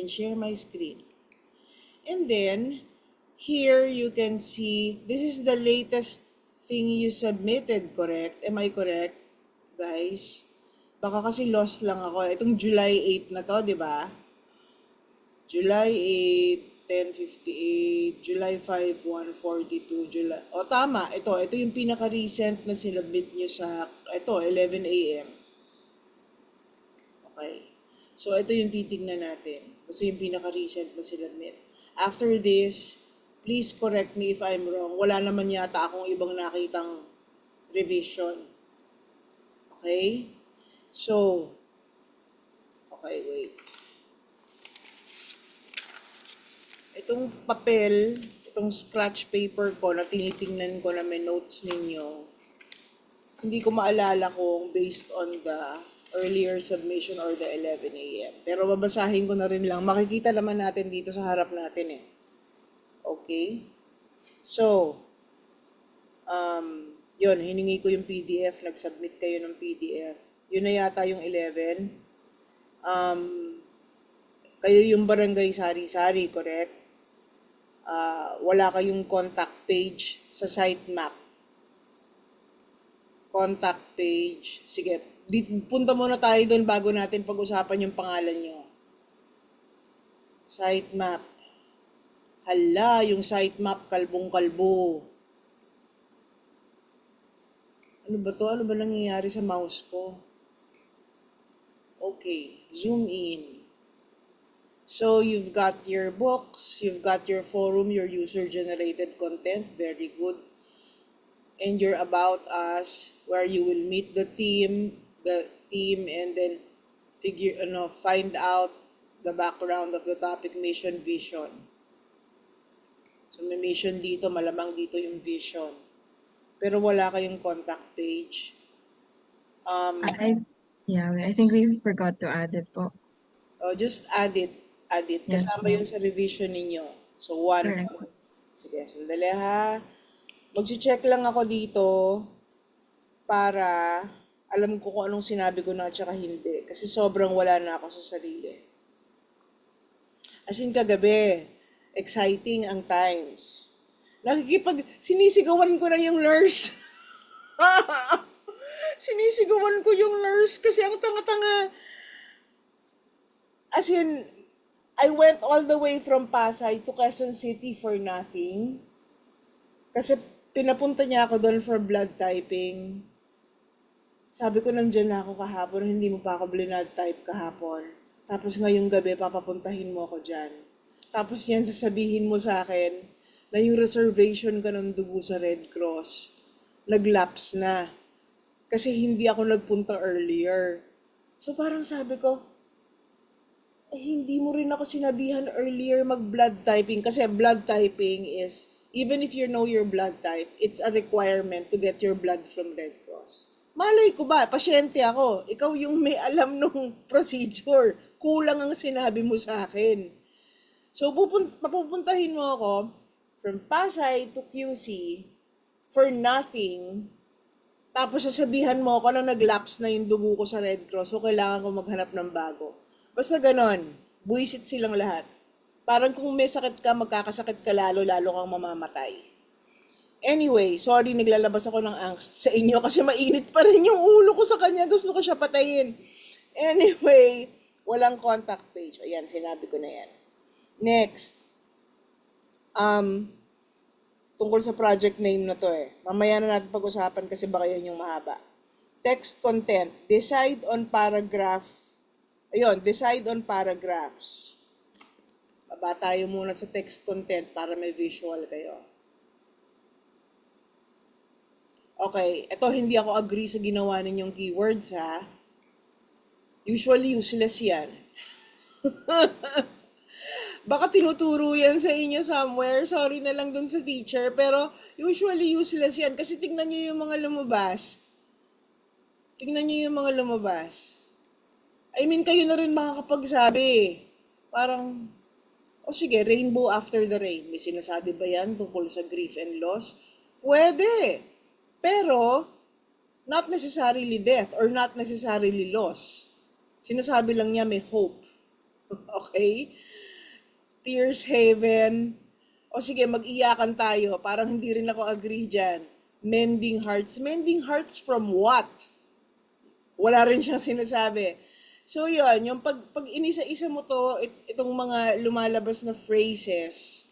and share my screen. And then, here you can see, this is the latest thing you submitted, correct? Am I correct, guys? Baka kasi lost lang ako. Itong July 8 na to, di ba? July 8, 10:58, July 5, 1:42, July... O tama, ito yung pinaka-recent na sinubmit nyo sa, ito, 11 a.m. Okay. So, ito yung titignan natin. Kasi yung pinaka-recent na sinubmit. After this, please correct me if I'm wrong. Wala naman yata akong ibang nakitang revision. Okay? So, okay, wait. Itong papel, itong scratch paper ko na tinitingnan ko na may notes ninyo, hindi ko maalala kung based on the earlier submission or the 11 a.m. Pero babasahin ko na rin lang. Makikita naman natin dito sa harap natin eh. Okay? So, yun, hiningi ko yung PDF. Nag-submit kayo ng PDF. Yun na yata yung 11. Kayo yung barangay sari-sari, correct? Wala kayong contact page sa sitemap. Contact page. Sige, punta muna tayo doon bago natin pag-usapan yung pangalan nyo. Sitemap. Hala, yung sitemap, kalbong-kalbo. Ano ba to? Ano ba nangyayari sa mouse ko? Okay, zoom in. So, you've got your books, you've got your forum, your user-generated content, very good. And your about us, where you will meet the team, and then find out the background of the topic, mission, vision. So, may mission dito, malamang dito yung vision. Pero wala kayong contact page. I think we forgot to add it po. Just add it. Yes Kasama po. yun sa revision ninyo. So, one. Correct. Sige, sandali ha. Mag-check lang ako dito para alam ko kung anong sinabi ko na at saka hindi. Kasi sobrang wala na ako sa sarili. As in kagabi, exciting ang times. Sinisigawan ko na yung nurse. Sinisigawan ko yung nurse kasi ang tanga-tanga. As in, I went all the way from Pasay to Quezon City for nothing. Kasi pinapunta niya ako doon for blood typing. Sabi ko, nandyan na ako kahapon, hindi mo pa ako blood type kahapon. Tapos ngayong gabi, papapuntahin mo ako dyan. Tapos yan, sasabihin mo sa akin na yung reservation ka ng dugo sa Red Cross, nag-lapse na. Kasi hindi ako nagpunta earlier. So parang sabi ko, hindi mo rin ako sinabihan earlier mag-blood typing. Kasi blood typing is, even if you know your blood type, it's a requirement to get your blood from Red Cross. Malay ko ba, pasyente ako. Ikaw yung may alam nung procedure. Kulang ang sinabi mo sa akin. So, papupuntahin mo ako from Pasay to QC for nothing. Tapos sasabihan mo ako na nag-lapse na yung dugo ko sa Red Cross, so kailangan ko maghanap ng bago. Basta ganon, buwisit silang lahat. Parang kung may sakit ka, magkakasakit ka lalo kang mamamatay. Anyway, sorry, naglalabas ako ng angst sa inyo kasi mainit pa rin yung ulo ko sa kanya. Gusto ko siya patayin. Anyway, walang contact page. Ayan, sinabi ko na yan. Next. Tungkol sa project name na to eh. Mamaya na natin pag-usapan kasi baka yun yung mahaba. Text content. Decide on paragraphs. Baba tayo muna sa text content para may visual kayo. Okay, ito hindi ako agree sa ginawa ninyong keywords ha. Usually useless yan. Baka tinuturo yan sa inyo somewhere. Sorry na lang dun sa teacher. Pero usually useless yan. Kasi tingnan nyo yung mga lumabas. I mean, kayo na rin makakapagsabi. Parang, sige, rainbow after the rain. May sinasabi ba yan tungkol sa grief and loss? Pwede. Pero, not necessarily death or not necessarily loss. Sinasabi lang niya may hope. Okay? Tears Haven. O sige, mag-iyakan tayo. Parang hindi rin ako agree dyan. Mending Hearts. Mending Hearts from what? Wala rin siyang sinasabi. So yun, yung pag inisa-isa mo to, itong mga lumalabas na phrases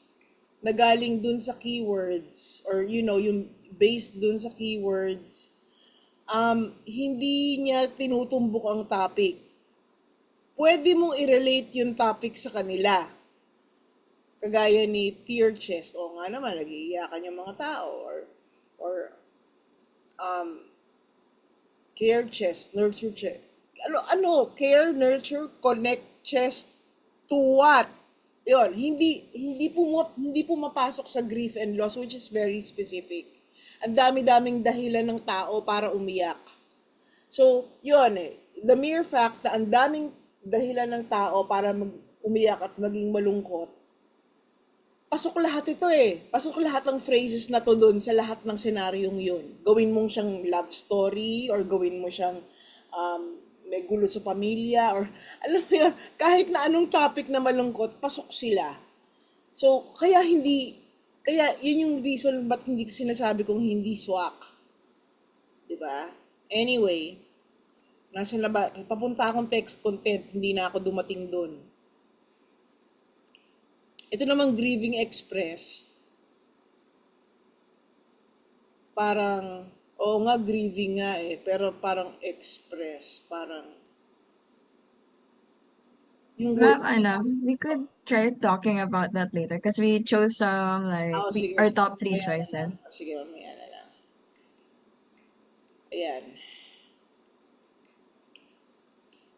na galing dun sa keywords or yung based dun sa keywords, hindi niya tinutumbok ang topic. Pwede mong i-relate yung topic sa kanila. Kagaya ni tear chest. O nga naman, nag-iiyakan yung mga tao. Or care chest, nurture chest. Ano, care, nurture, connect chest to what? Yun, hindi pumapasok sa grief and loss, which is very specific. Ang dami-daming dahilan ng tao para umiyak. So, yun the mere fact na ang daming dahilan ng tao para umiyak at maging malungkot, pasok lahat ito Pasok lahat ng phrases na to doon sa lahat ng senaryong yun. Gawin mong siyang love story or gawin mo siyang may gulo sa pamilya or alam mo yun, kahit na anong topic na malungkot, pasok sila. So, kaya yun yung reason ba't hindi sinasabi kong hindi swak. 'Di ba? Anyway, nasa na ba, papunta akong text content, hindi na ako dumating doon. Ito namang Grieving Express, parang, oo nga, grieving nga pero parang express, parang, yung word, We could try talking about that later because we chose some like sige, our sige, top three mamaya na lang. choices. Sige, mamaya na lang. Ayan,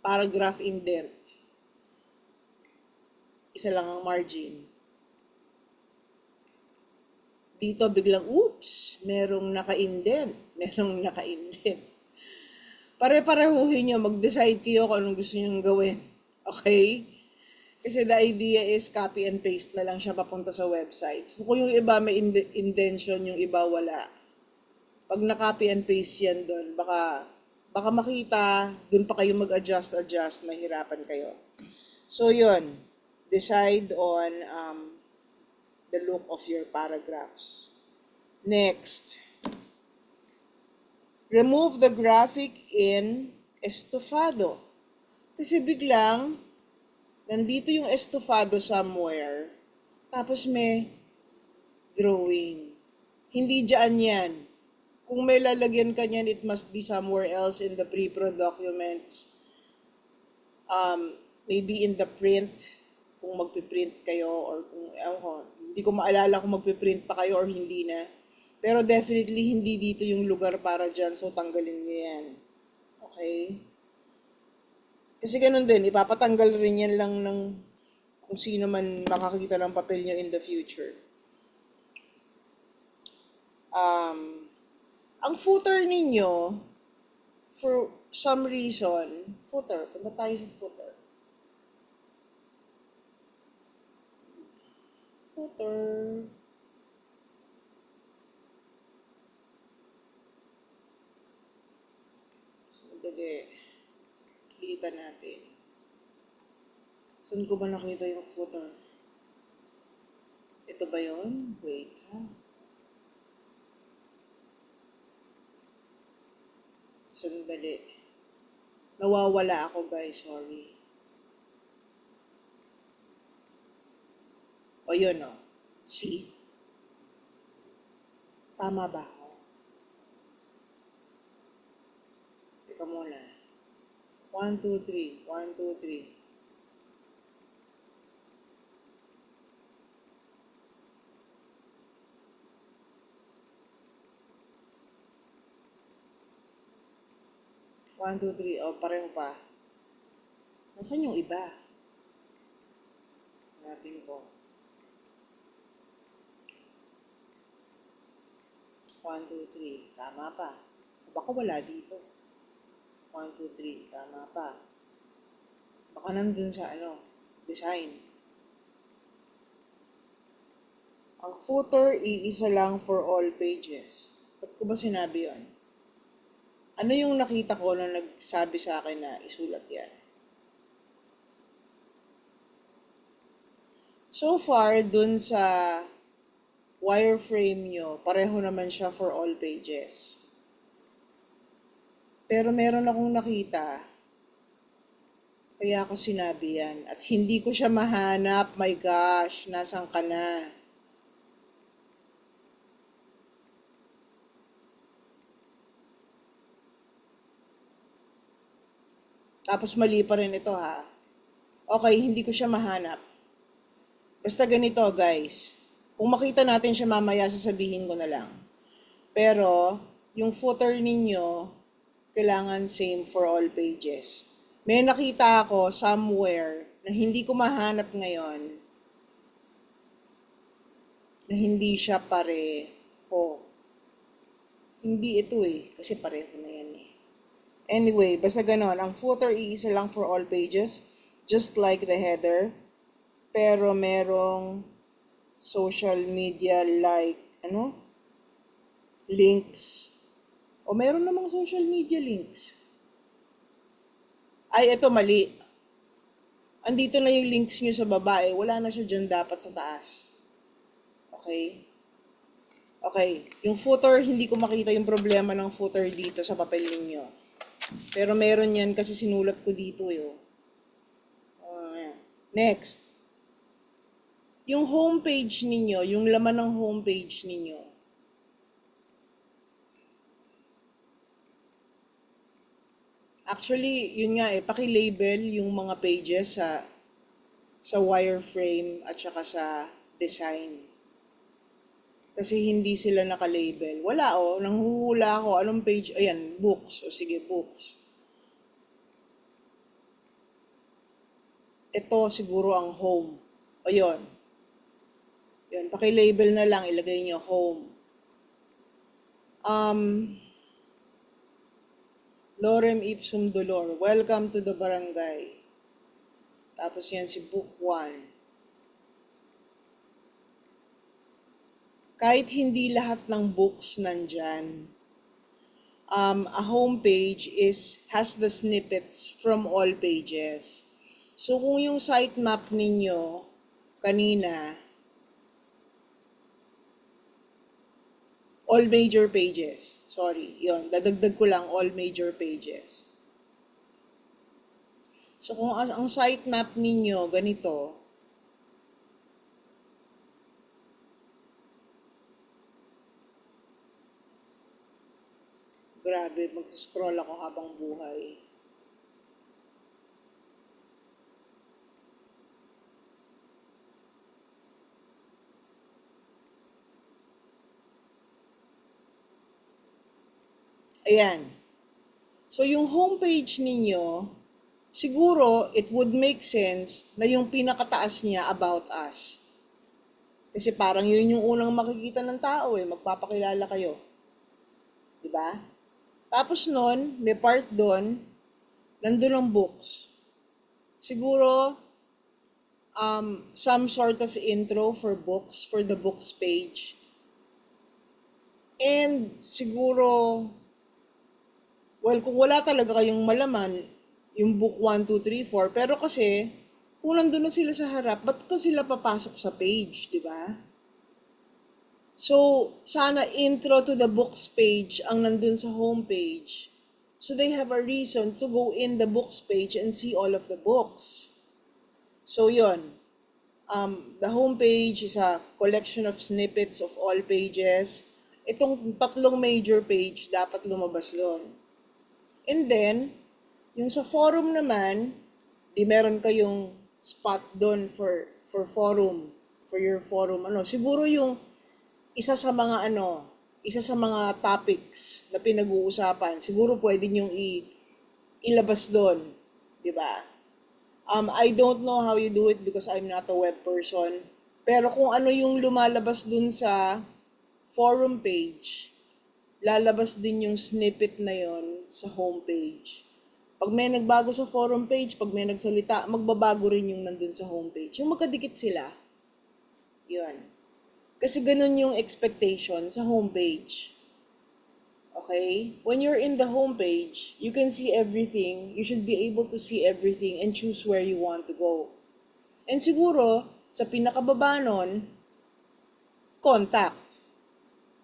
paragraph indent. Isa lang ang margin. Dito biglang, oops, merong naka-indent. Merong naka-indent. Pare-parehuhin nyo, mag-decide kayo kung anong gusto nyo gawin. Okay? Kasi the idea is copy and paste na lang siya papunta sa websites. Kung yung iba may intention, yung iba wala. Pag na-copy and paste yan doon, baka makita, doon pa kayo mag-adjust, mahirapan kayo. So yun, decide on the look of your paragraphs. Next, remove the graphic in estofado. Kasi biglang, nandito yung estofado somewhere, tapos may drawing. Hindi dyan yan. Kung may lalagyan ka niyan, it must be somewhere else in the pre-pro documents. Maybe in the print, kung magpiprint kayo, or kung, hindi ko maalala kung magpiprint pa kayo or hindi na. Pero definitely, hindi dito yung lugar para dyan, so tanggalin nyo yan. Okay? Kasi ganun din, ipapatanggal rin yan lang ng kung sino man makakita ng papel nyo in the future. Ang footer ninyo, for some reason, punta tayo sa footer. Footer. Sandali. Kita natin. Saan ko ba nakita yung footer? Ito ba yun? Wait, ha? Sandali. Nawawala ako, guys. Sorry. O yun, o. See? Tama ba ako? Teka muna. 1, 2, 3. 1, 2, 3. One, two, three. O, pareho pa. Nasaan yung iba? Hanapin ko. 1, 2, 3. Tama pa. Baka wala dito. 1, 2, 3. Tama pa. Baka nandun sa design. Ang footer, iisa lang for all pages. Ba't ko ba sinabi yun? Ano yung nakita ko na nagsabi sa akin na isulat yan? So far, dun sa wireframe nyo, pareho naman siya for all pages. Pero meron akong nakita, kaya ako sinabi yan. At hindi ko siya mahanap, my gosh, nasan ka na? Tapos mali pa rin ito ha. Okay, hindi ko siya mahanap. Basta ganito guys. Kung makita natin siya mamaya, sasabihin ko na lang. Pero, yung footer ninyo, kailangan same for all pages. May nakita ako somewhere na hindi ko mahanap ngayon na hindi siya pareho. Hindi ito eh, kasi pareho na yan eh. Anyway, basta ganon. Ang footer iisa lang for all pages, just like the header. Pero merong social media like, links. O meron namang social media links. Ay, ito mali. Andito na yung links nyo sa baba eh. Wala na siya dyan dapat sa taas. Okay? Okay. Yung footer, hindi ko makita yung problema ng footer dito sa papel ninyo. Pero meron yan kasi sinulat ko dito eh. Ayan. Next. Yung homepage ninyo, yung laman ng homepage ninyo. Actually, yun nga eh, paki-label yung mga pages sa wireframe at saka sa design. Kasi hindi sila naka-label. Wala oh, nanghuhula ako. Anong page? Ayan, books. O sige, books. Ito siguro ang home. O yun. Yun, paki-label na lang, ilagay nyo home. Lorem ipsum dolor. Welcome to the barangay. Tapos yan si book 1. Kahit hindi lahat ng books nandyan, a homepage has the snippets from all pages. So kung yung sitemap ninyo kanina, all major pages. Sorry, yon. Dadagdag ko lang all major pages. So kung ang sitemap ninyo ganito, grabe, mag-scroll ako habang buhay. Ayan. So yung homepage ninyo, siguro it would make sense na yung pinakataas niya about us. Kasi parang yun yung unang makikita ng tao eh, magpapakilala kayo. Diba? Tapos nun, may part doon, nandun ang books. Siguro, some sort of intro for books, for the books page. And siguro, well, kung wala talaga kayong malaman, yung book 1, 2, 3, 4, pero kasi, kung nandun na sila sa harap, ba't pa sila papasok sa page, di ba? So, sana intro to the books page ang nandun sa homepage. So they have a reason to go in the books page and see all of the books. So yon, the homepage is a collection of snippets of all pages. Itong tatlong major page dapat lumabas doon. And then, yung sa forum naman, di meron kayong spot doon for forum, for your forum. Siguro yung isa sa mga topics na pinag-uusapan, siguro pwede niyong ilabas doon, di ba? I don't know how you do it because I'm not a web person. Pero kung ano yung lumalabas dun sa forum page, lalabas din yung snippet na yon sa homepage. Pag may nagbago sa forum page, pag may nagsalita, magbabago rin yung nandun sa homepage. Yung magkadikit sila. Yun. Kasi ganun yung expectation sa homepage. Okay? When you're in the homepage, you can see everything. You should be able to see everything and choose where you want to go. And siguro, Sa pinakababa nun, contact.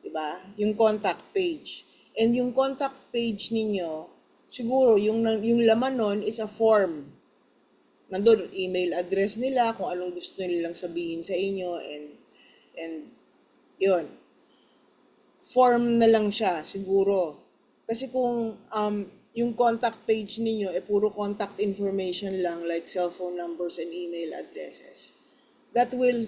Diba? Yung contact page. And yung contact page ninyo, siguro yung laman nun is a form. Nandun, email address nila, kung anong gusto nilang sabihin sa inyo, and yun. Form na lang siya, siguro. Kasi kung yung contact page ninyo, puro contact information lang, like cellphone numbers and email addresses, that will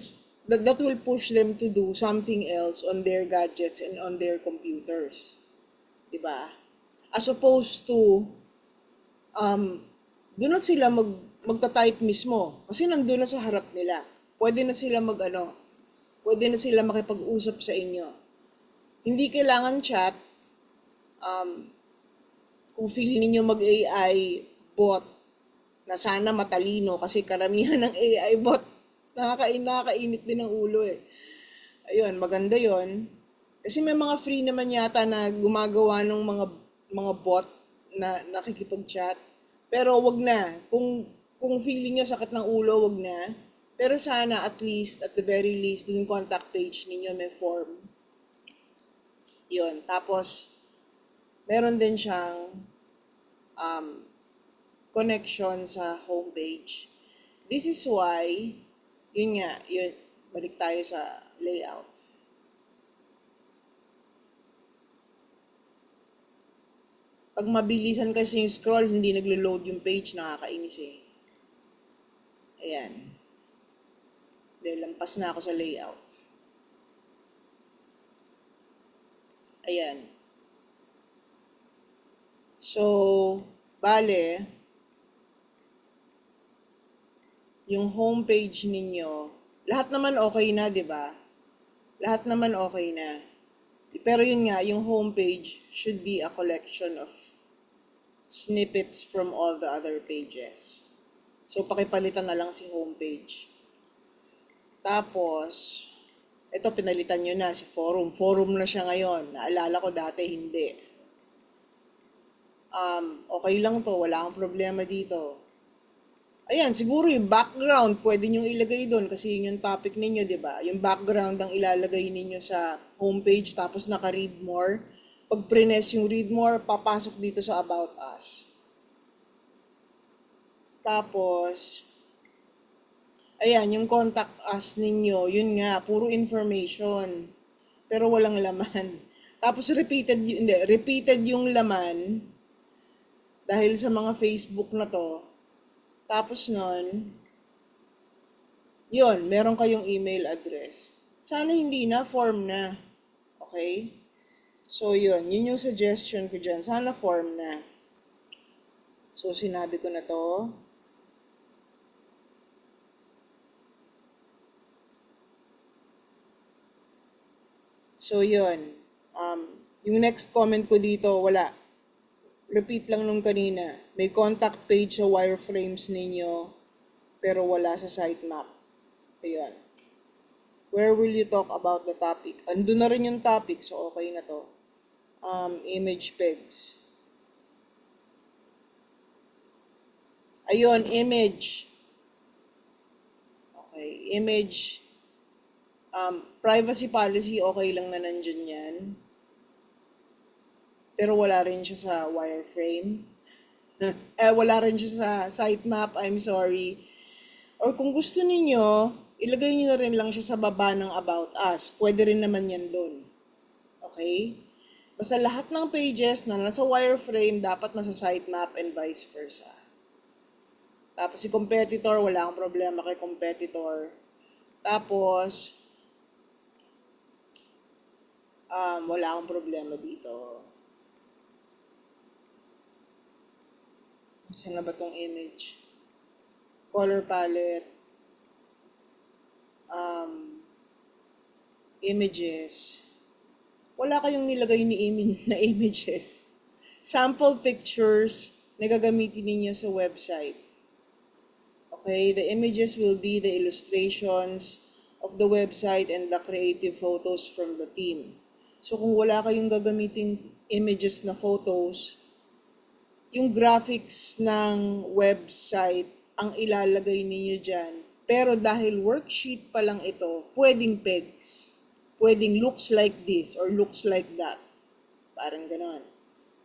that will push them to do something else on their gadgets and on their computers. 'Di ba? As opposed to doon na sila magta-type mismo kasi nandoon na sa harap nila. Pwede na sila pwede na sila makipag-usap sa inyo. Hindi kailangan chat. Kung feel niyo mag-AI bot na sana matalino kasi karamihan ng AI bot nakakainit din ng ulo eh. Ayun, maganda yon. Kasi may mga free naman yata na gumagawa ng mga bot na nakikipag-chat. Pero wag na. Kung feeling nyo sakit ng ulo, wag na. Pero sana at least, at the very least, yung contact page ninyo may form. Yun. Tapos, meron din siyang connection sa homepage. This is why, yun, balik tayo sa layout. Pag mabilisan kasi yung scroll, hindi naglo-load yung page, nakakainis eh. Ayan. Dahil lampas na ako sa layout. Ayan. So, bale, yung homepage ninyo, lahat naman okay na, di ba? Lahat naman okay na. Pero yun nga, yung homepage should be a collection of snippets from all the other pages. So, pakipalitan na lang si homepage. Tapos, ito pinalitan nyo na si forum. Forum na siya ngayon. Naalala ko dati hindi. Okay lang to. Wala akong problema dito. Ayan, siguro yung background, pwede nyo ilagay doon kasi yun yung topic ninyo, di ba? Yung background ang ilalagay ninyo sa homepage tapos naka-read more. Pag prines yung read more, papasok dito sa About Us. Tapos, ayan, yung contact us ninyo, yun nga, puro information. Pero walang laman. Tapos repeated yung laman dahil sa mga Facebook na to. Tapos nun, yun, meron kayong email address. Sana hindi na, form na. Okay? So yun yung suggestion ko dyan. Sana form na. So sinabi ko na to. So yun. Yung next comment ko dito, wala. Repeat lang nung kanina. May contact page sa wireframes ninyo, pero wala sa sitemap. Ayan. Where will you talk about the topic? Ando na rin yung topic, so okay na to. Image pegs. Ayun, image. Okay, image. Privacy policy, okay lang na nandyan yan. Pero wala rin siya sa wireframe. Wala rin siya sa sitemap, I'm sorry. Or kung gusto ninyo, ilagay nyo na rin lang siya sa baba ng About Us. Pwede rin naman yan doon. Okay? Basta lahat ng pages na nasa wireframe, dapat nasa sitemap and vice versa. Tapos si competitor, wala akong problema kay competitor. Tapos, wala akong problema dito. Saan na ba tong image? Color palette. Images. Wala kayong nilagay na images. Sample pictures na gagamitin ninyo sa website. Okay, the images will be the illustrations of the website and the creative photos from the team. So kung wala kayong gagamiting images na photos, yung graphics ng website ang ilalagay ninyo dyan Pero dahil worksheet pa lang ito, pwedeng pegs. Pwedeng looks like this or looks like that. Parang ganon.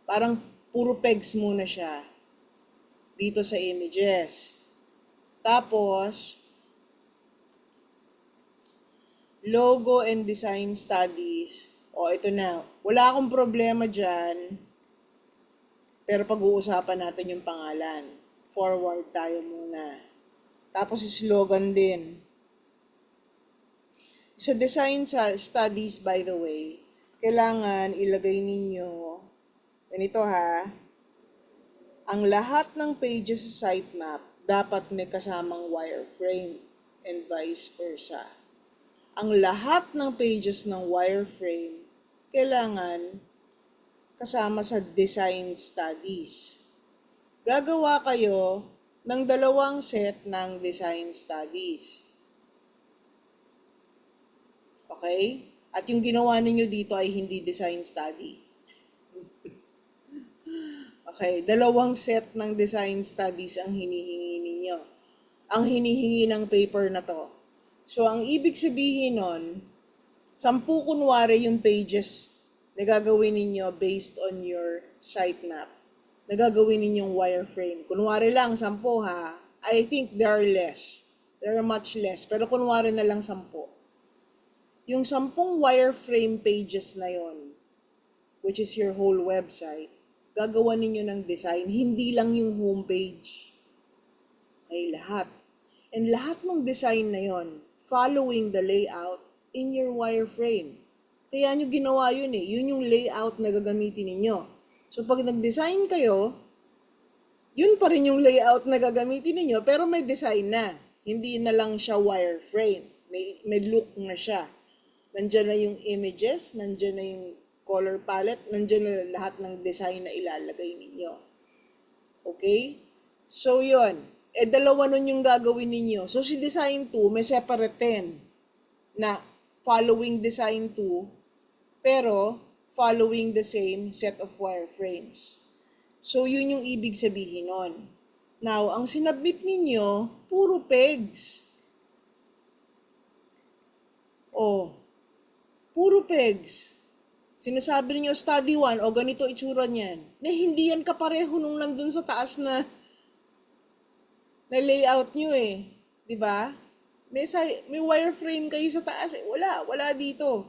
Parang puro pegs muna siya dito sa images. Tapos, logo and design studies. O, ito na. Wala akong problema dyan. Pero pag-uusapan natin yung pangalan. Forward tayo muna. Tapos slogan din. Sa design studies, by the way, kailangan ilagay ninyo, ganito ha, ang lahat ng pages sa sitemap dapat may kasamang wireframe and vice versa. Ang lahat ng pages ng wireframe kailangan kasama sa design studies. Gagawa kayo ng dalawang set ng design studies. Okay? At yung ginawa ninyo dito ay hindi design study. Okay, dalawang set ng design studies ang hinihingi ninyo. Ang hinihingi ng paper na to. So, ang ibig sabihin nun, 10 kunwari yung pages na gagawin ninyo based on your sitemap. Na gagawin ninyong wireframe. Kunwari lang, 10 ha. I think there are less. There are much less. Pero kunwari na lang 10. Yung 10 wireframe pages na yon, which is your whole website, gagawa ninyo ng design, hindi lang yung homepage. Okay, lahat. And lahat ng design na yon, following the layout in your wireframe. Kaya nyo ginawa yun eh. Yun yung layout na gagamitin ninyo. So pag nag-design kayo, yun pa rin yung layout na gagamitin ninyo, pero may design na. Hindi na lang siya wireframe. May look na siya. Nandiyan na yung images, nandiyan na yung color palette, nandiyan na lahat ng design na ilalagay ninyo. Okay? So, yun. Dalawa nun yung gagawin ninyo. So, si Design 2, may separate 10 na following Design 2, pero following the same set of wireframes. So, yun yung ibig sabihin nun. Now, ang sinubmit ninyo, puro pegs. Oh, puro pegs. Sinasabi niyo study 1, o ganito itsura niyan. Na hindi yan kapareho nung nandun sa taas na layout niyo eh. 'Di ba? May wireframe kayo sa taas eh. Wala dito.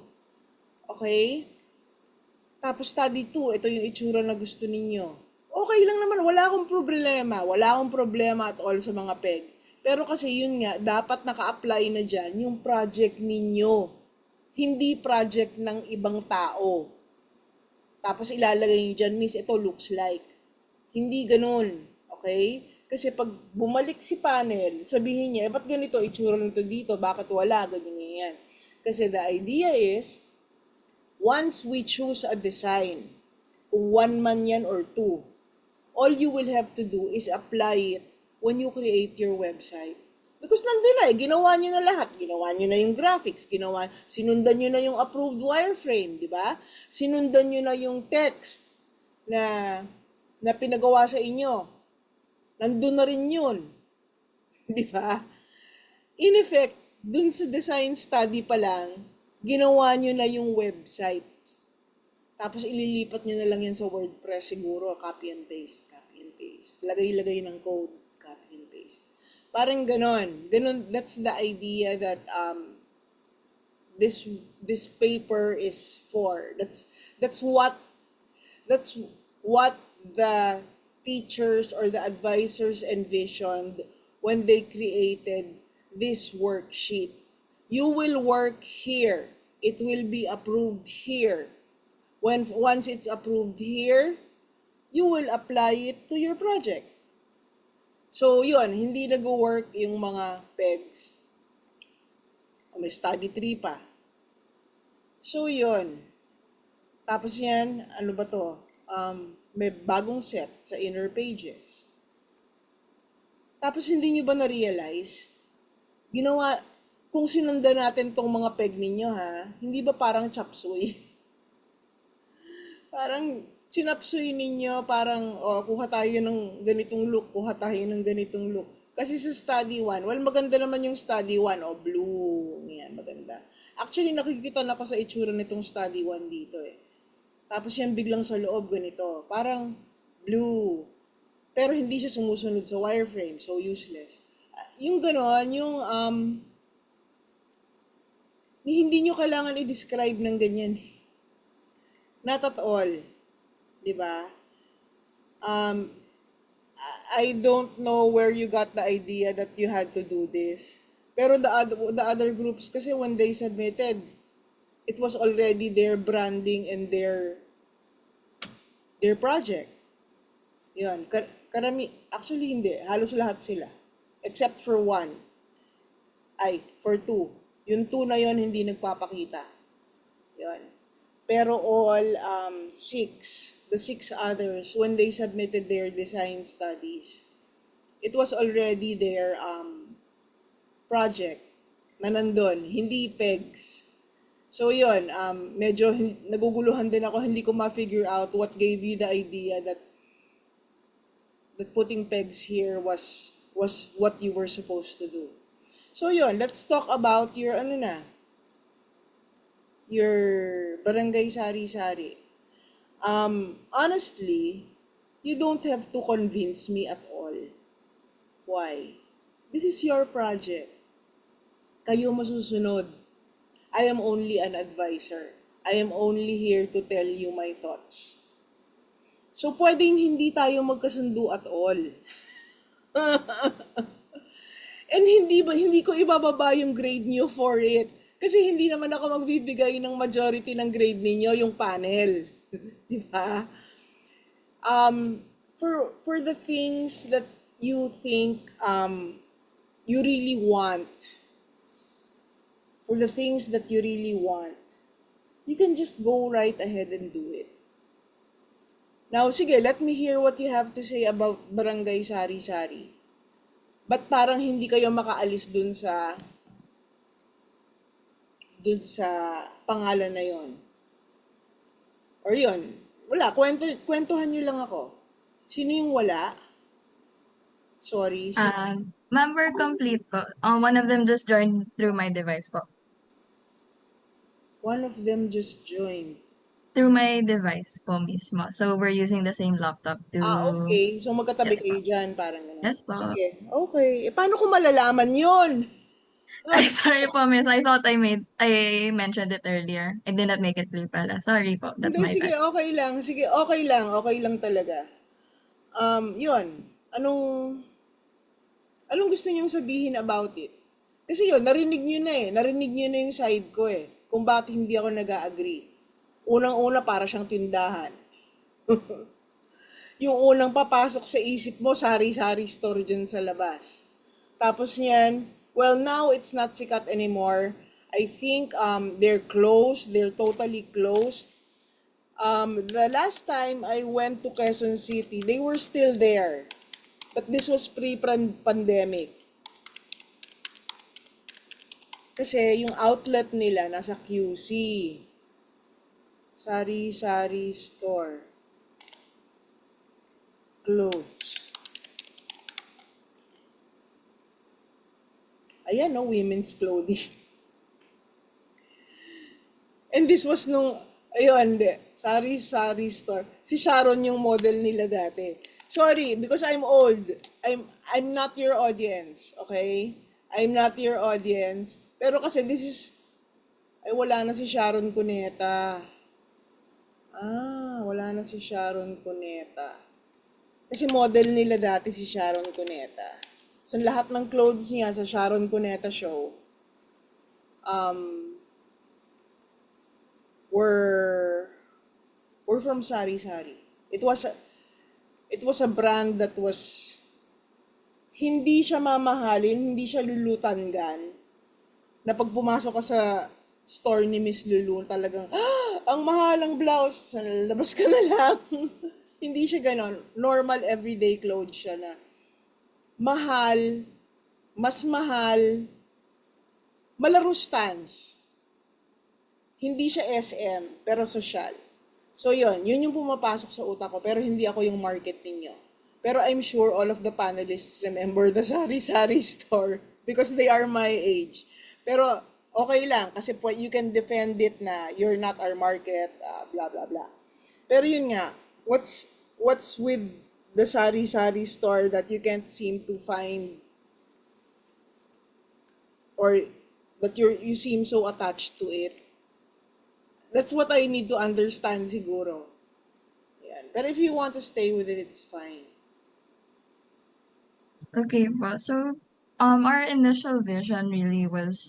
Okay? Tapos study 2, ito yung itsura na gusto ninyo. Okay lang naman, wala akong problema. Wala akong problema at all sa mga peg. Pero kasi yun nga, dapat naka-apply na dyan yung project ninyo. Hindi project ng ibang tao. Tapos ilalagay nyo dyan, miss, ito looks like. Hindi ganun. Okay? Kasi pag bumalik si panel, sabihin niya, ba't ganito, itsura nito dito, bakit wala, ganyan yan. Kasi the idea is, once we choose a design, kung 1 man yan or 2, all you will have to do is apply it when you create your website. Because nandun na eh, ginawa nyo na lahat. Ginawa nyo na yung graphics, sinundan nyo na yung approved wireframe, di ba? Sinundan nyo na yung text na pinagawa sa inyo. Nandun na rin yun. Di ba? In effect, dun sa design study pa lang, ginawa nyo na yung website. Tapos ililipat nyo na lang yan sa WordPress siguro, copy and paste. Lagay-lagay ng code, copy and paste. Parang ganon. That's the idea that this paper is for. That's what the teachers or the advisors envisioned when they created this worksheet. You will work here. It will be approved here. Once it's approved here, you will apply it to your project. So, yun, hindi nag-work yung mga pegs. May study 3 pa. So, yun. Tapos yan, ano ba to? May bagong set sa inner pages. Tapos hindi nyo ba na-realize? Kung sinundan natin tong mga peg ninyo ha, hindi ba parang chop suey? Parang sinapsuy ninyo, parang kuha tayo ng ganitong look, kuha tayo ng ganitong look. Kasi sa study 1, well, maganda naman yung study 1, o blue. Yan, maganda. Actually, nakikita na ko sa itsura nitong study 1 dito eh. Tapos yan biglang sa loob ganito. Parang blue. Pero hindi siya sumusunod sa wireframe, so useless. Yung ganon, yung hindi nyo kailangan i-describe ng ganyan. Not at all. 'Di ba? Um, I don't know where you got the idea that you had to do this. Pero the other groups kasi when they submitted, it was already their branding and their project. Yun. Actually hindi. Halos lahat sila. Except for one. For two. Yung two na yon hindi nagpapakita. Yun. Pero all the six others, when they submitted their design studies, it was already their project na nandun, hindi pegs. So yun, medyo naguguluhan din ako, hindi ko ma-figure out what gave you the idea that putting pegs here was what you were supposed to do. So yun, let's talk about your your barangay sari-sari. Honestly, you don't have to convince me at all. Why? This is your project. Kayo masusunod. I am only an advisor. I am only here to tell you my thoughts. So, pwedeng hindi tayo magkasundo at all. And hindi ko ibababa yung grade niyo for it. Kasi hindi naman ako magbibigay ng majority ng grade ninyo, yung panel. Di ba? For the things that you think you really want, for the things that you really want, you can just go right ahead and do it. Now, sige, let me hear what you have to say about Barangay Sari-Sari. Ba't parang hindi kayo makaalis dun sa pangalan na yon? Or yun, wala, kwentuhan nyo lang ako. Sino yung wala? Sorry, Member complete po. One of them just joined through my device po. one of them just joined. Through my device po mismo. So, we're using the same laptop to... Okay. So, magkatabi Yes kayo po. dyan, parang gano'n. Yes po. Sige, okay. Paano ko malalaman yun? Ay, sorry po, miss. I thought I mentioned it earlier. I did not make it clear pala. Sorry po. That's Hindi, my sige, bad. okay lang. Sige, okay lang. Okay lang talaga. Yun. Anong gusto niyong sabihin about it? Kasi yun, narinig niyo na eh. Narinig niyo na yung side ko eh. Kung bakit hindi ako nag-agree. Unang-una, para siyang tindahan. Yung unang papasok sa isip mo, sari-sari store dyan sa labas. Tapos niyan, well, now it's not sikat anymore. I think they're closed. They're totally closed. The last time I went to Quezon City, they were still there. But this was pre-pandemic. Kasi yung outlet nila nasa QC. Sari-sari store. Clothes. Ayan, no, women's clothing. And this was ayun, hindi. Sari-sari store. Si Sharon yung model nila dati. Sorry, because I'm old. I'm not your audience, okay? I'm not your audience. Pero kasi wala na si Sharon Cuneta. Wala na si Sharon Cuneta. Kasi model nila dati si Sharon Cuneta. So lahat ng clothes niya sa Sharon Cuneta show were from Sari Sari. It was a brand that was hindi siya mamahalin, hindi siya lulutanggan. Na pag pumasok ka sa store ni Miss Lulu, talagang, ang mahal ng blouse, labas ka na lang. Hindi siya ganon. Normal everyday clothes siya na mahal, mas mahal, malaro stance. Hindi siya SM, pero social. So yun yung pumapasok sa utak ko, pero hindi ako yung market ninyo. Pero I'm sure all of the panelists remember the sari-sari store because they are my age. Pero okay lang kasi you can defend it na you're not our market, blah blah blah. Pero yun nga, what's with the sari-sari store that you can't seem to find or that you seem so attached to it? That's what I need to understand siguro. Yan. Pero if you want to stay with it, it's fine. Okay po. So, our initial vision really was,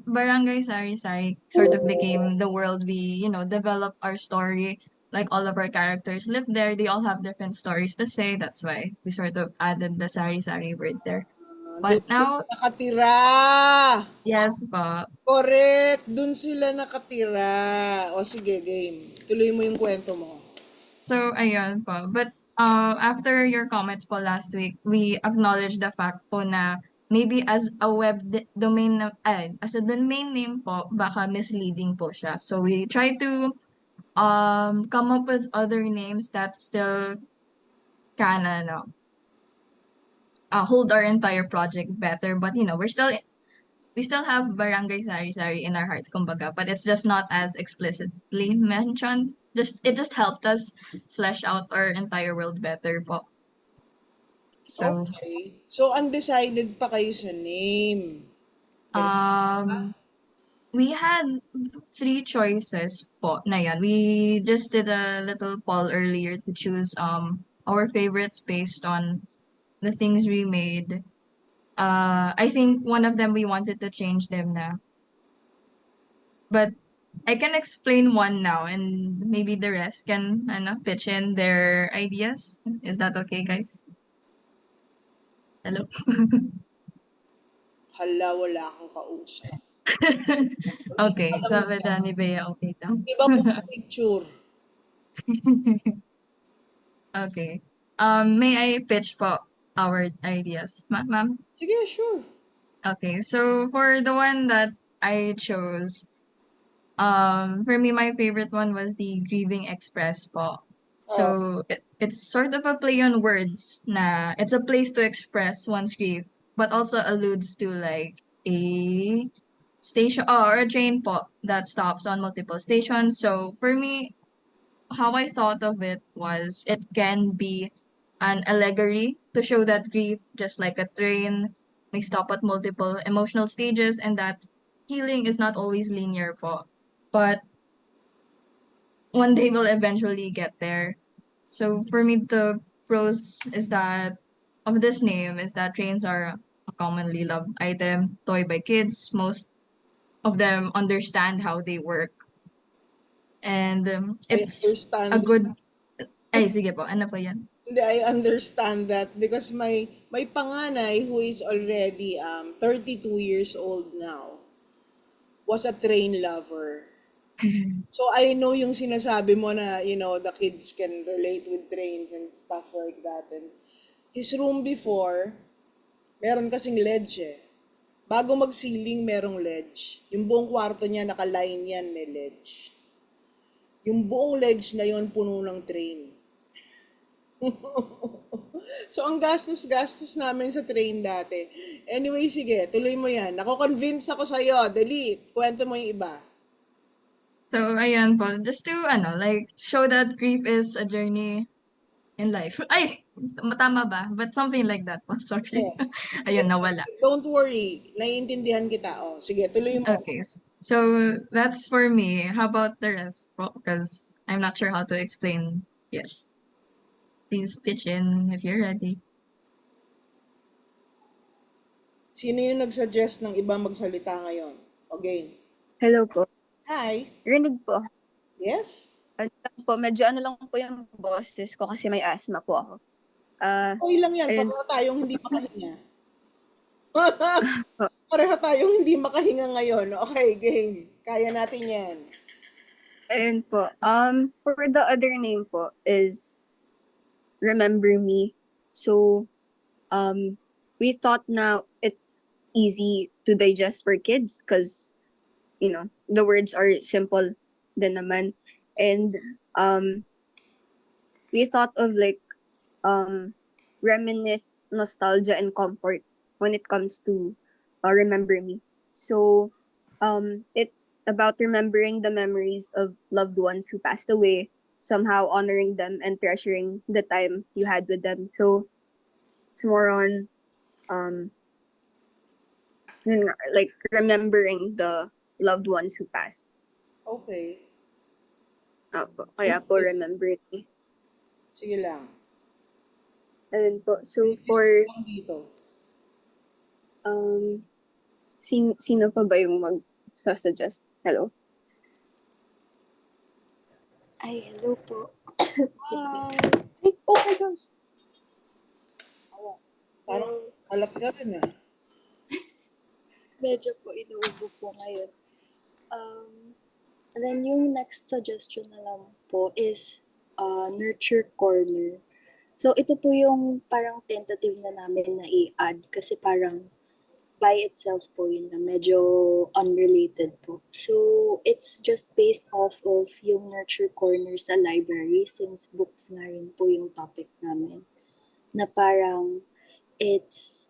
Barangay Sari Sari sort of became the world we, developed our story. Like all of our characters live there. They all have different stories to say. That's why we sort of added the Sari Sari word there. Doon But sila now, nakatira. yes po. Correct. Doon sila nakatira. O sige, game. Tuloy mo yung kwento mo. So, ayun po. But, after your comments po last week, we acknowledge the fact po na maybe as a domain, as a domain name po, baka misleading po siya. So, we try to come up with other names that still can, hold our entire project better. But, we still have Barangay Sari Sari in our hearts, kumbaga, but it's just not as explicitly mentioned. It just helped us flesh out our entire world better po. So, Okay. So, undecided pa kayo sa name. Ganun. um, we had three choices po na yan. We just did a little poll earlier to choose our favorites based on the things we made. I think one of them we wanted to change them na. But I can explain one now and maybe the rest can pitch in their ideas. Is that okay, guys? Hello? Hala, wala kang kausap. Hindi ko Okay, alam sabi yan. ni Bea, okay daw. Di ba puro picture? Okay. May I pitch po our ideas, ma'am? Sige, sure. Okay, so for the one that I chose, for me, my favorite one was the Grieving Express po. Oh, So it's sort of a play on words na it's a place to express one's grief, but also alludes to like a station or a train po that stops on multiple stations. So for me, how I thought of it was it can be an allegory to show that grief, just like a train, may stop at multiple emotional stages and that healing is not always linear po. But one day we'll eventually get there. So for me, the pros is that of this name is that trains are a commonly loved item, toy by kids. Most of them understand how they work, and I it's a understand. good. Ay, sige po. Ano po yan? Hindi, I understand that because my panganay who is already 32 years old now was a train lover. So I know yung sinasabi mo na, the kids can relate with trains and stuff like that. And his room before, meron kasing ledge eh. Bago mag-ceiling, merong ledge. Yung buong kwarto niya, naka-line yan, may ledge. Yung buong ledge na yon puno ng train. So, ang gastos-gastos namin sa train dati. Anyway, sige, tuloy mo yan. Nako-convince ako sa'yo. Dali, kwento mo yung iba. So, ayan po. Just to, like, show that grief is a journey in life. Ay! Tama ba? But something like that po. Sorry. Yes. Sige, Ayun, nawala. don't worry. Naiintindihan kita. Oh, sige, tuloy mo. Okay. So, that's for me. How about the rest po? Because I'm not sure how to explain. Yes. Please pitch in if you're ready. Sino yung nag-suggest ng ibang magsalita ngayon? Okay. Hello po. Hi. Rinig po. Yes? Ano lang po, medyo ano lang po yung boses ko kasi may asthma po ako. Okay lang yan. Ayun. Pareho tayong hindi makahinga. Pareho tayong hindi makahinga ngayon. Okay, game. Kaya natin yan. Ayun po. For the other name po is Remember Me. So, we thought now it's easy to digest for kids because, the words are simple din naman. And, we thought of like, reminisce nostalgia and comfort when it comes to Remember Me. So it's about remembering the memories of loved ones who passed away, somehow honoring them and treasuring the time you had with them. So it's more on um like remembering the loved ones who passed. Okay. Kaya po Remember Me. Sige lang. Ayun po. So List for lang dito. um sino pa ba yung mag-suggest? Hello? Ay, hello po. Excuse me. Hi! Ay, oh my gosh. Parang So, alat ka rin ah. medyo po inuubo po ngayon. And then yung next suggestion na lang po is Nurture Corner. So, ito po yung parang tentative na namin na i-add kasi parang by itself po yun na medyo unrelated po. So, it's just based off of yung Nurture Corner sa library since books nga rin po yung topic namin. Na parang it's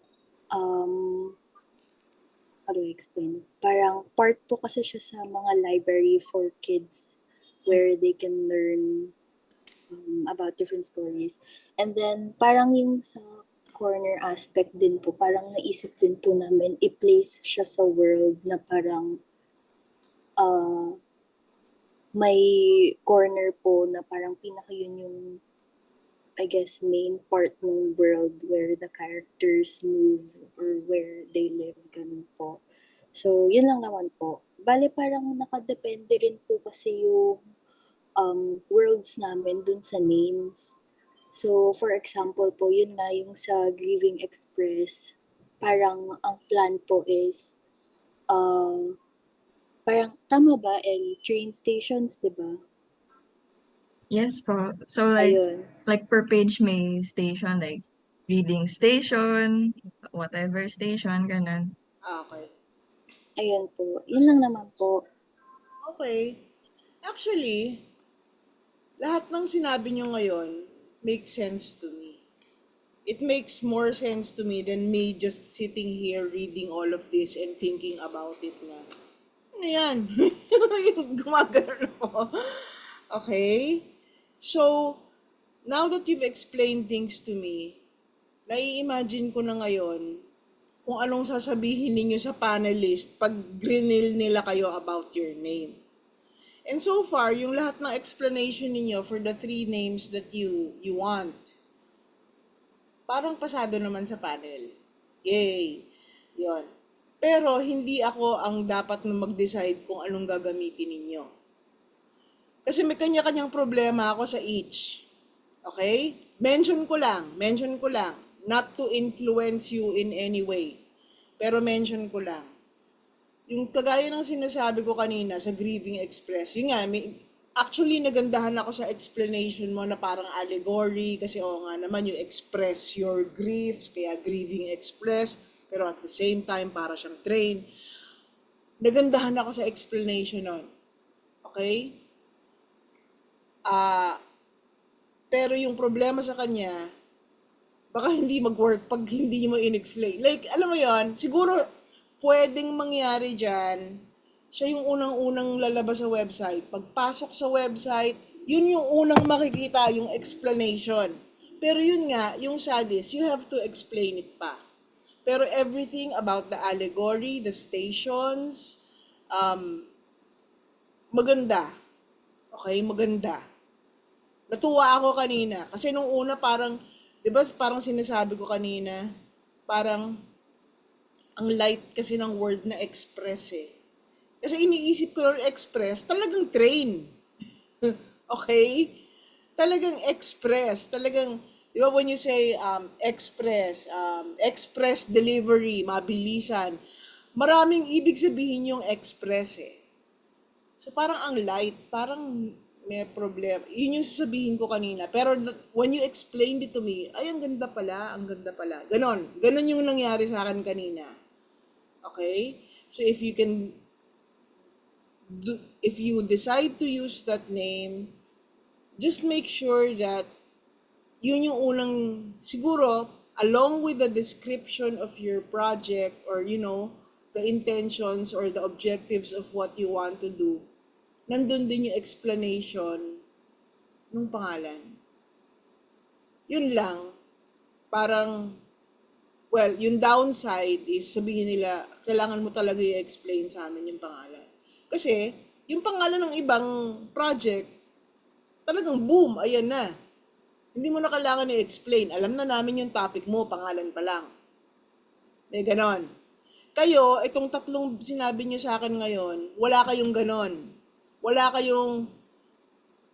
how do I explain? Parang part po kasi siya sa mga library for kids where they can learn about different stories. And then parang yung sa corner aspect din po, parang naisip din po namin i-place siya sa world na parang may corner po na parang pinaka yun yung I guess main part ng world where the characters move or where they live, ganun po. So, yun lang naman po. Bale, parang nakadepende rin po kasi yung worlds namin dun sa names. So, for example po, yun nga yung sa Grieving Express, parang ang plan po is, parang tama ba? And train stations, di ba? Yes po. So like Ayun. per page may station like reading station, whatever station, ganun. Okay. Ayun po. Yun lang naman po. Okay. Actually, lahat ng sinabi nyo ngayon makes sense to me. It makes more sense to me than me just sitting here reading all of this and thinking about it na. Ano yan? Gumagano ako. Okay? So, now that you've explained things to me, nai-imagine ko na ngayon kung anong sasabihin ninyo sa panelist pag grinil nila kayo about your name. And so far, yung lahat ng explanation ninyo for the 3 names that you want, parang pasado naman sa panel. Yay! Yon. Pero hindi ako ang dapat na mag-decide kung anong gagamitin ninyo. Kasi may kanya-kanyang problema ako sa each. Okay? Mention ko lang. Not to influence you in any way. Pero mention ko lang. Yung kagaya ng sinasabi ko kanina sa Grieving Express, yun nga, actually nagandahan ako sa explanation mo na parang allegory kasi oo nga naman you express your griefs, kaya Grieving Express, pero at the same time para siyang train. Nagandahan ako sa explanation nun. Okay? Pero yung problema sa kanya, baka hindi mag-work pag hindi mo in-explain. Like, alam mo yon, siguro pwedeng mangyari dyan, siya yung unang-unang lalabas sa website. Pagpasok sa website, yun yung unang makikita, yung explanation. Pero yun nga, yung sad is, you have to explain it pa. Pero everything about the allegory, the stations, maganda. Okay, maganda. Natuwa ako kanina. Kasi nung una parang, di ba parang sinasabi ko kanina, parang ang light kasi ng word na express eh. Kasi iniisip ko yung express, talagang train. Okay? Talagang express. Talagang, di ba when you say express delivery, mabilisan, maraming ibig sabihin yung express eh. So parang ang light, parang may problem. Yun yung sasabihin ko kanina. Pero when you explained it to me, ay ang ganda pala, ang ganda pala. Ganon. Ganon yung nangyari sa akin kanina. Okay? So if you decide to use that name, just make sure that yun yung unang, siguro, along with the description of your project or, the intentions or the objectives of what you want to do, nandun din yung explanation ng pangalan. Yun lang, parang, well, yung downside is sabihin nila, kailangan mo talaga i-explain sa amin yung pangalan. Kasi, yung pangalan ng ibang project, talagang boom, ayan na. Hindi mo na kailangan i-explain. Alam na namin yung topic mo, pangalan pa lang. May ganon. Kayo, itong tatlong sinabi nyo sa akin ngayon, wala kayong ganon. Wala kayong,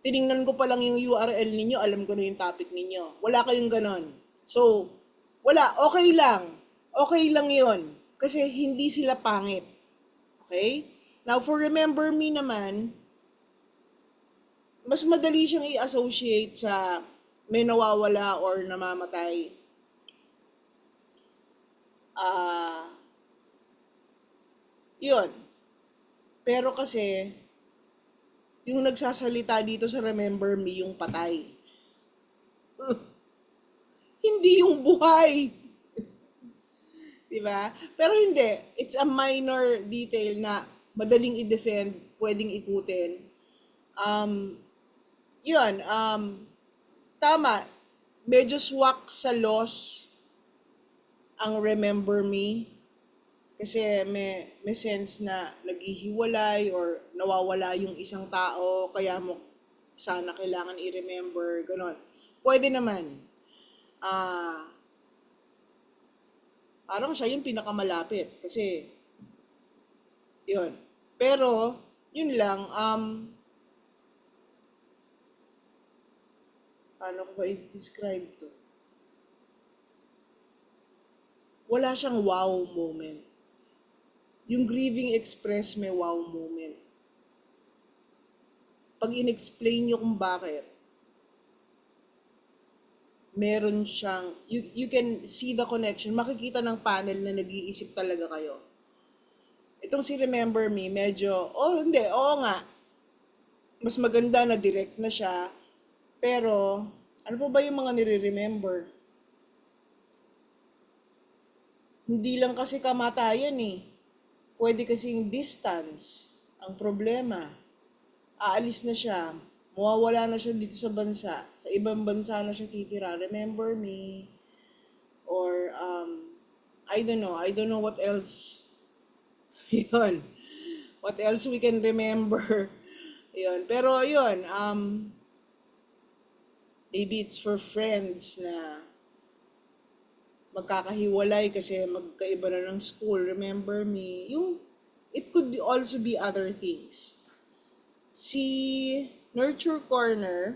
tiningnan ko pa lang yung URL ninyo, alam ko na yung topic ninyo. Wala kayong ganon. So, wala, okay lang. Okay lang yon. Kasi hindi sila pangit. Okay? Now, for Remember Me naman, mas madali siyang i-associate sa may nawawala or namamatay. Yun. Pero kasi, yung nagsasalita dito sa Remember Me, yung patay. Hindi yung buhay. Diba? Pero hindi. It's a minor detail na madaling i-defend, pwedeng ikutin. Yun, tama. Medyo swak sa loss ang Remember Me. Kasi may sense na naghihiwalay or nawawala yung isang tao, kaya mo sana kailangan i-remember, gano'n. Pwede naman. Parang siya yung pinakamalapit kasi yun. Pero, yun lang, paano ko ba i-describe to? Wala siyang wow moment. Yung Grieving Express may wow moment. Pag in-explain nyo kung bakit, meron siyang, you can see the connection. Makikita ng panel na nag-iisip talaga kayo. Itong si Remember Me, medyo, hindi, oo nga. Mas maganda na direct na siya. Pero, ano pa ba yung mga nire-remember? Hindi lang kasi kamatayan eh. Pwede kasing distance ang problema. Aalis na siya, mawawala na siya dito sa bansa. Sa ibang bansa na siya titira. Remember Me. Or, I don't know what else. Yun. What else we can remember. Yun. Pero yun, maybe it's for friends na magkakahiwalay kasi magkaiba na ng school. Remember Me. It could also be other things. Si Nurture Corner,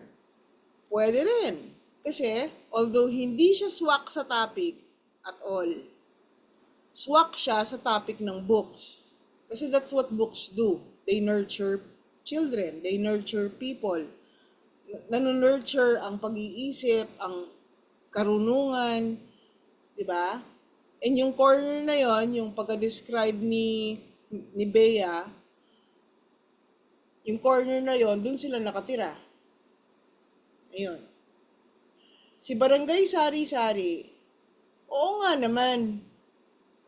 pwede rin. Kasi, although hindi siya swak sa topic at all, swak siya sa topic ng books. Kasi that's what books do. They nurture children. They nurture people. Nano-nurture ang pag-iisip, ang karunungan, di ba? And yung corner na yon, yung pagka-describe ni Bea, yung corner na yon, dun sila nakatira. Ayun. Si Barangay Sari-Sari, oo nga naman.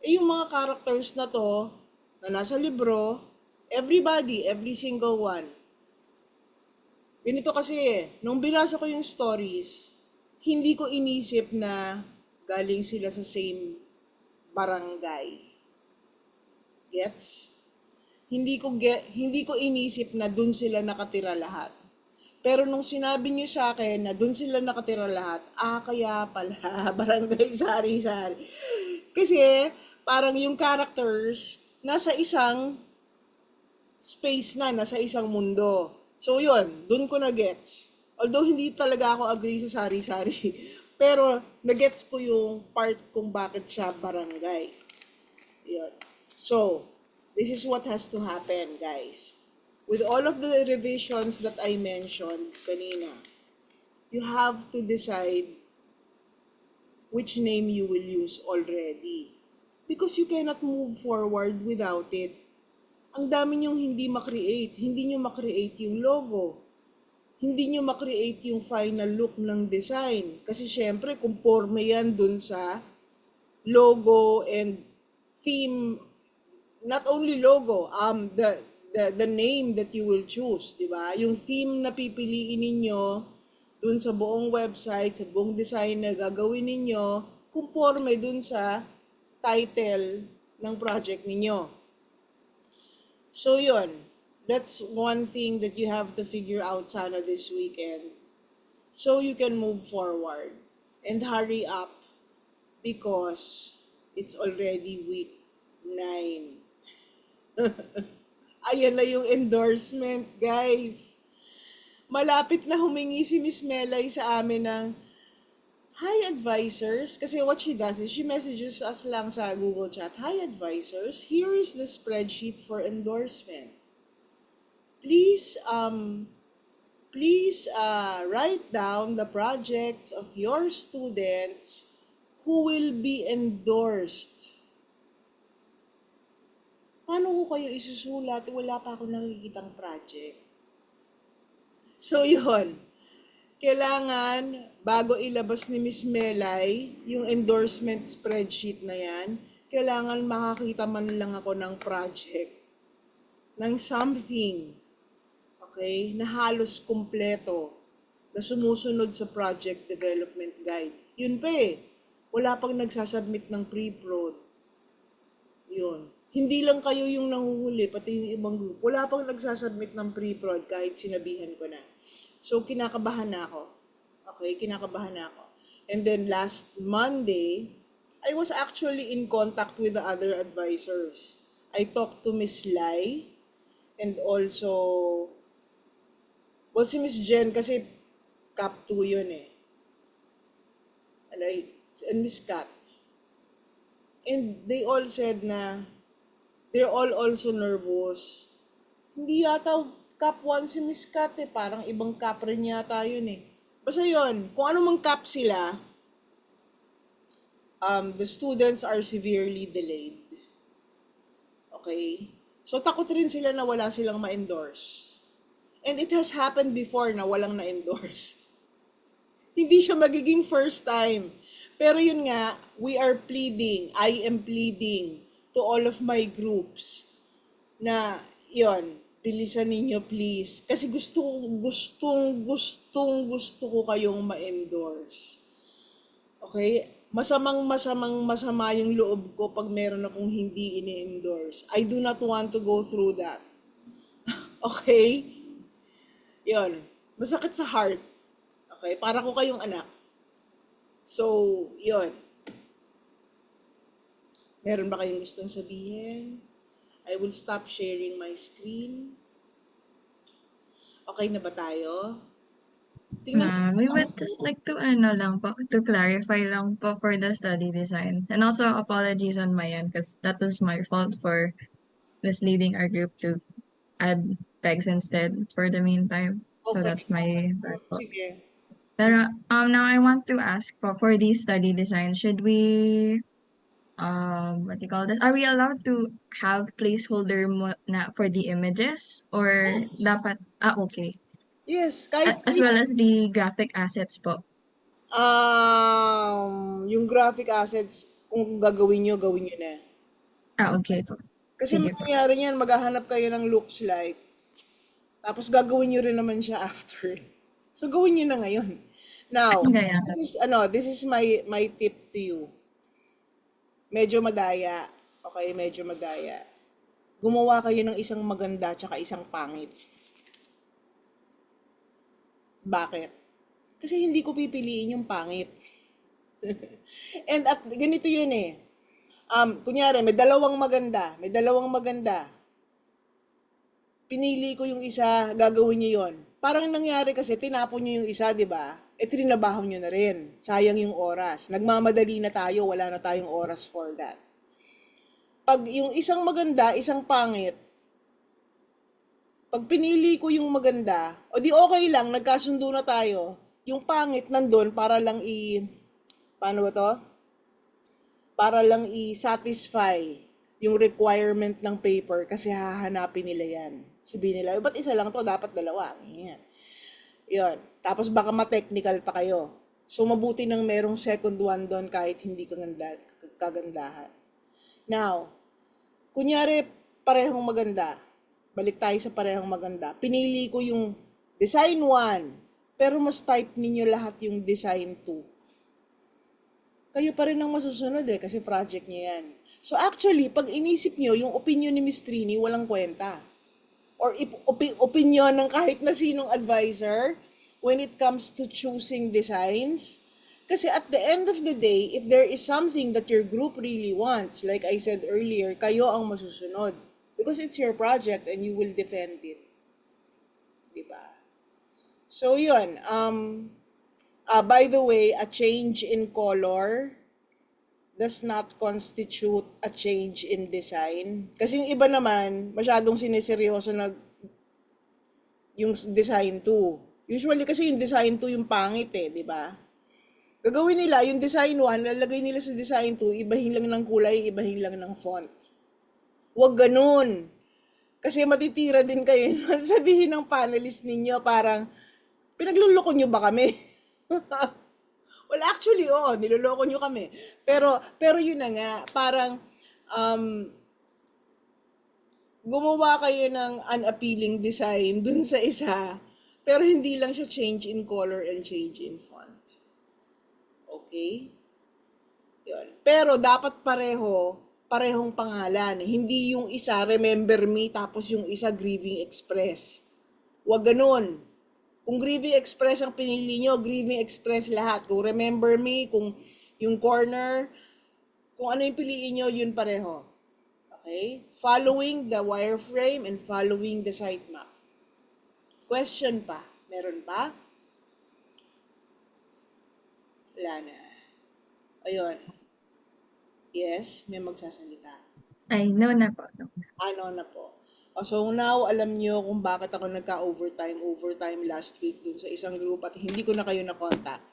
Yung mga characters na to, na nasa libro, everybody, every single one. Ganito kasi, nung binasa ko yung stories, hindi ko inisip na galing sila sa same barangay. Gets? Hindi ko inisip na dun sila nakatira lahat. Pero nung sinabi niyo sa akin na dun sila nakatira lahat, kaya pala, Barangay Sari-Sari. Kasi, parang yung characters, nasa isang space na, nasa isang mundo. So yun, dun ko na-gets. Although hindi talaga ako agree sa Sari-Sari, pero na-gets ko yung part kung bakit siya barangay. Yun. So, this is what has to happen, guys. With all of the revisions that I mentioned kanina, you have to decide which name you will use already. Because you cannot move forward without it. Ang dami niyong hindi makreate. Hindi niyo makreate yung logo. hindi nyo makreate yung final look ng design. Kasi syempre, conforme yan dun sa logo and theme, not only logo, the name that you will choose, di ba? Yung theme na pipiliin ninyo dun sa buong website, sa buong design na gagawin ninyo, conforme dun sa title ng project ninyo. So yun, that's one thing that you have to figure out sana this weekend so you can move forward and hurry up because it's already week 9. Ayan na yung endorsement, guys. Malapit na humingi si Miss Melay sa amin ng hi advisors. Kasi what she does is she messages us lang sa Google Chat. Hi advisors, here is the spreadsheet for endorsement. Please write down the projects of your students who will be endorsed. Paano ko kayo isusulat? Wala pa ako nakikitang project. So yun, kailangan bago ilabas ni Miss Melay yung endorsement spreadsheet na yan, kailangan makakita man lang ako ng project, ng something, okay, na halos kumpleto, na sumusunod sa project development guide. Yun pa wala pang nagsasubmit ng pre-prod. Yun. Hindi lang kayo yung nanguhuli, pati yung ibang group. Wala pang nagsasubmit ng pre-prod kahit sinabihan ko na. So, kinakabahan na ako. Okay, kinakabahan na ako. And then last Monday, I was actually in contact with the other advisors. I talked to Miss Lai and also, well, si Miss Jen kasi Cap 2 yun and Miss Kat. And they all said na they're all also nervous. Hindi yata Cap 1 si Miss Kat parang ibang Cap rin yata yun Basta yun, kung ano mang Cap sila, the students are severely delayed. Okay? So takot rin sila na wala silang ma-endorse. And it has happened before na walang na-endorse. Hindi siya magiging first time. Pero yun nga, I am pleading to all of my groups na yun, bilisan ninyo please. Kasi gustong ko kayong ma-endorse. Okay? Masama yung loob ko pag meron akong hindi ini-endorse. I do not want to go through that. Okay? Yun. Masakit sa heart. Okay? Para ko kayong anak. So, yun. Meron ba kayong gustong sabihin? I will stop sharing my screen. Okay na ba tayo? Tingnan We would just like to to clarify lang po for the study designs. And also apologies on my end because that was my fault for misleading our group to add pegs instead for the meantime. So Okay. that's my bad fault. Sige. Pero now I want to ask po for these study designs, should we what do you call this? Are we allowed to have placeholder na for the images or dapat okay. Yes, kahit As well as the graphic assets po. yung graphic assets, kung gagawin nyo na. Okay po. Kasi Sige po. mangyayari niyan, maghahanap kayo ng looks like, tapos gagawin nyo rin naman siya after. So, gawin nyo na ngayon. Now, Kaya. this is my tip to you. Medyo madaya. Okay, medyo madaya. Gumawa kayo ng isang maganda tsaka isang pangit. Bakit? Kasi hindi ko pipiliin yung pangit. And at ganito yun kunyari, may dalawang maganda. Pinili ko yung isa, gagawin niyo yon. Parang nangyari kasi, tinapon niyo yung isa, di ba? Trinabaho niyo na rin. Sayang yung oras. Nagmamadali na tayo, wala na tayong oras for that. Pag yung isang maganda, isang pangit, pag pinili ko yung maganda, o di okay lang, nagkasundo na tayo. Yung pangit nandun para lang paano ba to? Para lang i-satisfy yung requirement ng paper kasi hahanapin nila yan. Sabihin nila, ba't isa lang to? Dapat dalawa. Yan. Yun. Tapos baka ma-technical pa kayo. So, mabuti nang merong second one doon kahit hindi kagandahan. Now, kunyari, parehong maganda. Balik tayo sa parehong maganda. Pinili ko yung design 1, pero mas type ninyo lahat yung design 2. Kayo pa rin ang masusunod kasi project niya yan. So actually, pag inisip nyo, yung opinion ni Miss Trini, walang kwenta. Or opinion ng kahit na sinong advisor when it comes to choosing designs. Kasi at the end of the day, if there is something that your group really wants, like I said earlier, kayo ang masusunod. Because it's your project and you will defend it. Diba? So yun, by the way, a change in color does not constitute a change in design. Kasi yung iba naman, masyadong sineseryoso na yung design 2. Usually kasi yung design 2 yung pangit di ba? Gagawin nila, yung design 1, lalagay nila sa design 2, ibahin lang ng kulay, ibahin lang ng font. Huwag ganun. Kasi matitira din kayo. Sabihin ng panelist ninyo, parang, pinagluloko nyo ba kami? Well, actually, niloloko nyo kami. Pero yun na nga, parang, gumawa kayo ng unappealing design dun sa isa, pero hindi lang siya change in color and change in font. Okay? Yun. Pero dapat parehong pangalan. Hindi yung isa, Remember Me, tapos yung isa, Grieving Express. Huwag ganun. Kung Grieving Express ang pinili nyo, Grieving Express lahat. Kung Remember Me, kung yung corner, kung ano yung piliin nyo, yun pareho. Okay? Following the wireframe and following the sitemap. Question pa? Meron pa? Wala na. Ayun. Yes, may magsasalita. Ay, no na po. No. Ano na po. So now, alam nyo kung bakit ako overtime last week dun sa isang group at hindi ko na kayo na-contact.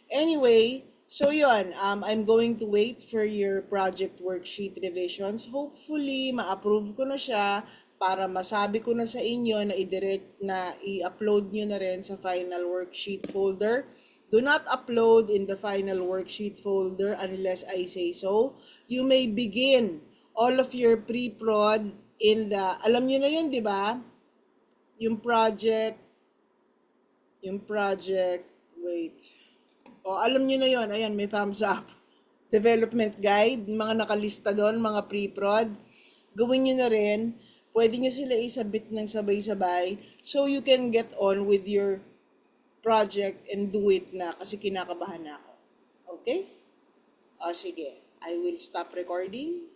Anyway, so yun, I'm going to wait for your project worksheet revisions. Hopefully, ma-approve ko na siya para masabi ko na sa inyo na i-upload nyo na rin sa final worksheet folder. Do not upload in the final worksheet folder unless I say so. You may begin all of your pre-prod in the, alam nyo na yun, di ba? Yung project, wait. Alam nyo na yun, ayan, may thumbs up. Development guide, mga nakalista doon, mga pre-prod. Gawin nyo na rin. Pwede nyo sila isabit ng sabay-sabay so you can get on with your project and do it na kasi kinakabahan na ako. Okay? Sige. I will stop recording.